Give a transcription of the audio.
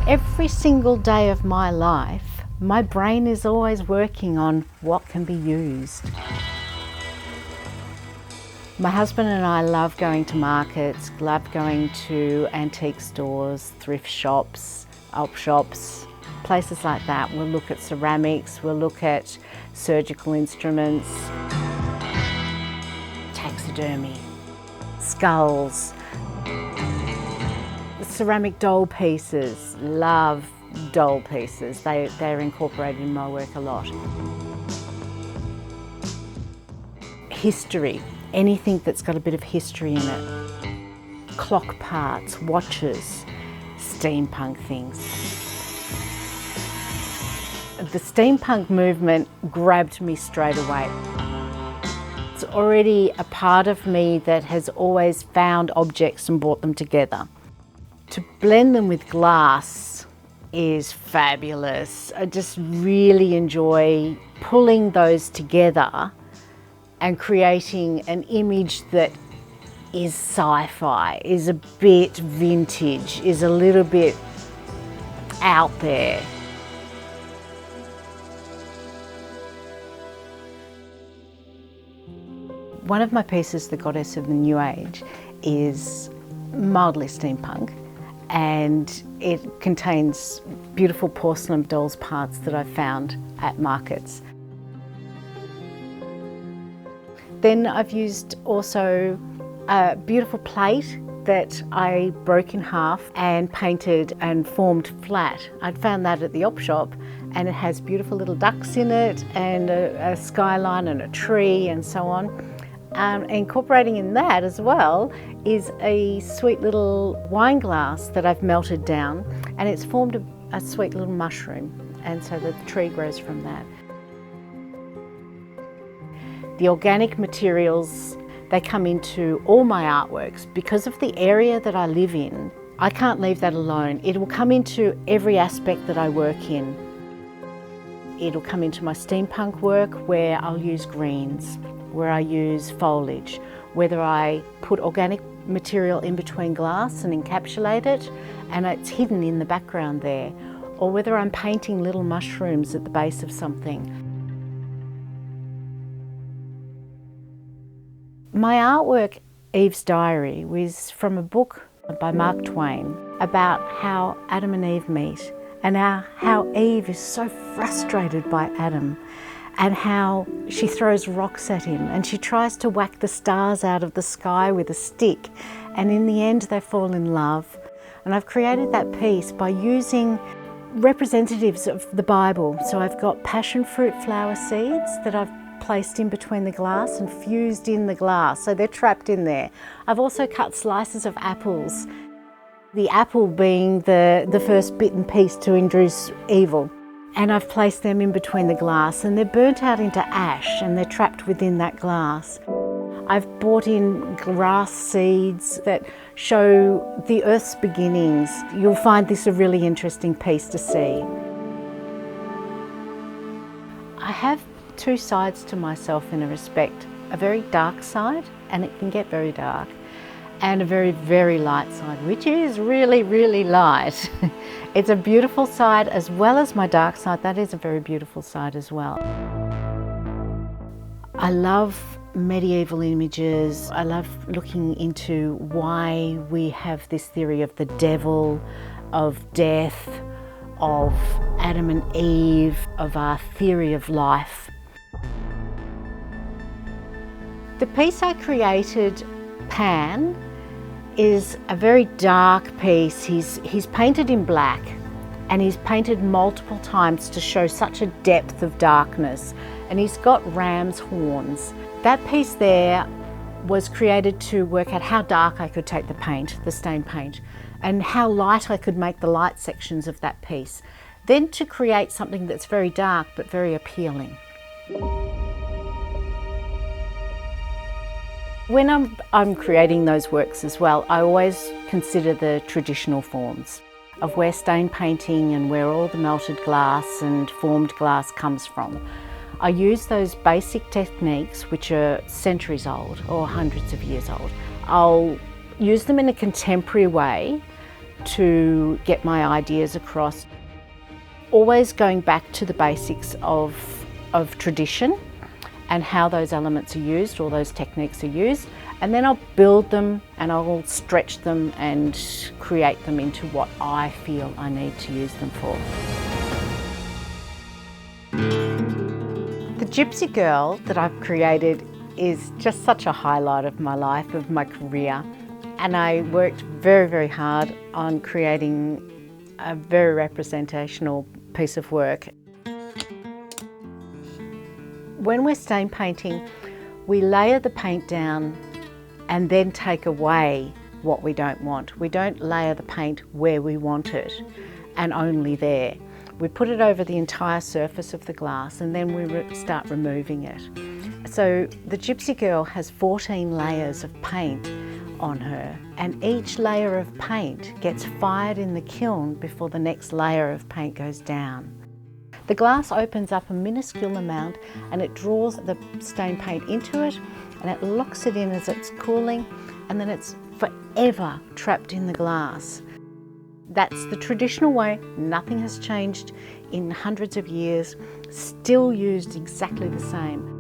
Every single day of my life, my brain is always working on what can be used. My husband and I love going to markets, love going to antique stores, thrift shops, op shops, places like that. We'll look at ceramics, we'll look at surgical instruments, taxidermy, skulls, ceramic doll pieces. Love doll pieces. They're incorporated in my work a lot. History, anything that's got a bit of history in it. Clock parts, watches, steampunk things. The steampunk movement grabbed me straight away. It's already a part of me that has always found objects and brought them together. To blend them with glass is fabulous. I just really enjoy pulling those together and creating an image that is sci-fi, is a bit vintage, is a little bit out there. One of my pieces, The Goddess of the New Age, is mildly steampunk, and it contains beautiful porcelain dolls parts that I've found at markets. Then I've used also a beautiful plate that I broke in half and painted and formed flat. I'd found that at the op shop, and it has beautiful little ducks in it and a skyline and a tree and so on. Incorporating in that as well is a sweet little wine glass that I've melted down, and it's formed a sweet little mushroom, and so the tree grows from that. The organic materials, they come into all my artworks. Because of the area that I live in, I can't leave that alone. It will come into every aspect that I work in. It'll come into my steampunk work where I'll use greens, where I use foliage, whether I put organic material in between glass and encapsulate it and it's hidden in the background there, or whether I'm painting little mushrooms at the base of something. My artwork, Eve's Diary, was from a book by Mark Twain about how Adam and Eve meet, and how Eve is so frustrated by Adam, and how she throws rocks at him and she tries to whack the stars out of the sky with a stick, and in the end they fall in love. And I've created that piece by using representatives of the Bible. So I've got passion fruit flower seeds that I've placed in between the glass and fused in the glass, so they're trapped in there. I've also cut slices of apples, the apple being the first bitten piece to induce evil. And I've placed them in between the glass, and they're burnt out into ash and they're trapped within that glass. I've brought in grass seeds that show the earth's beginnings. You'll find this a really interesting piece to see. I have two sides to myself in a respect, a very dark side, and it can get very dark, and a very, very light side, which is really, really light. It's a beautiful side as well as my dark side. That is a very beautiful side as well. I love medieval images. I love looking into why we have this theory of the devil, of death, of Adam and Eve, of our theory of life. The piece I created, Pan, is a very dark piece. He's painted in black, and he's painted multiple times to show such a depth of darkness, and he's got ram's horns. That piece there was created to work out how dark I could take the paint, the stained paint, and how light I could make the light sections of that piece. Then to create something that's very dark but very appealing. When I'm creating those works as well, I always consider the traditional forms of where stain painting and where all the melted glass and formed glass comes from. I use those basic techniques, which are centuries old or hundreds of years old. I'll use them in a contemporary way to get my ideas across. Always going back to the basics of tradition and how those elements are used, or those techniques are used, and then I'll build them and I'll stretch them and create them into what I feel I need to use them for. The Gypsy Girl that I've created is just such a highlight of my life, of my career, and I worked very, very hard on creating a very representational piece of work. When we're stain painting, we layer the paint down and then take away what we don't want. We don't layer the paint where we want it and only there. We put it over the entire surface of the glass and then we start removing it. So the Gypsy Girl has 14 layers of paint on her, and each layer of paint gets fired in the kiln before the next layer of paint goes down. The glass opens up a minuscule amount and it draws the stain paint into it and it locks it in as it's cooling, and then it's forever trapped in the glass. That's the traditional way. Nothing has changed in hundreds of years, still used exactly the same.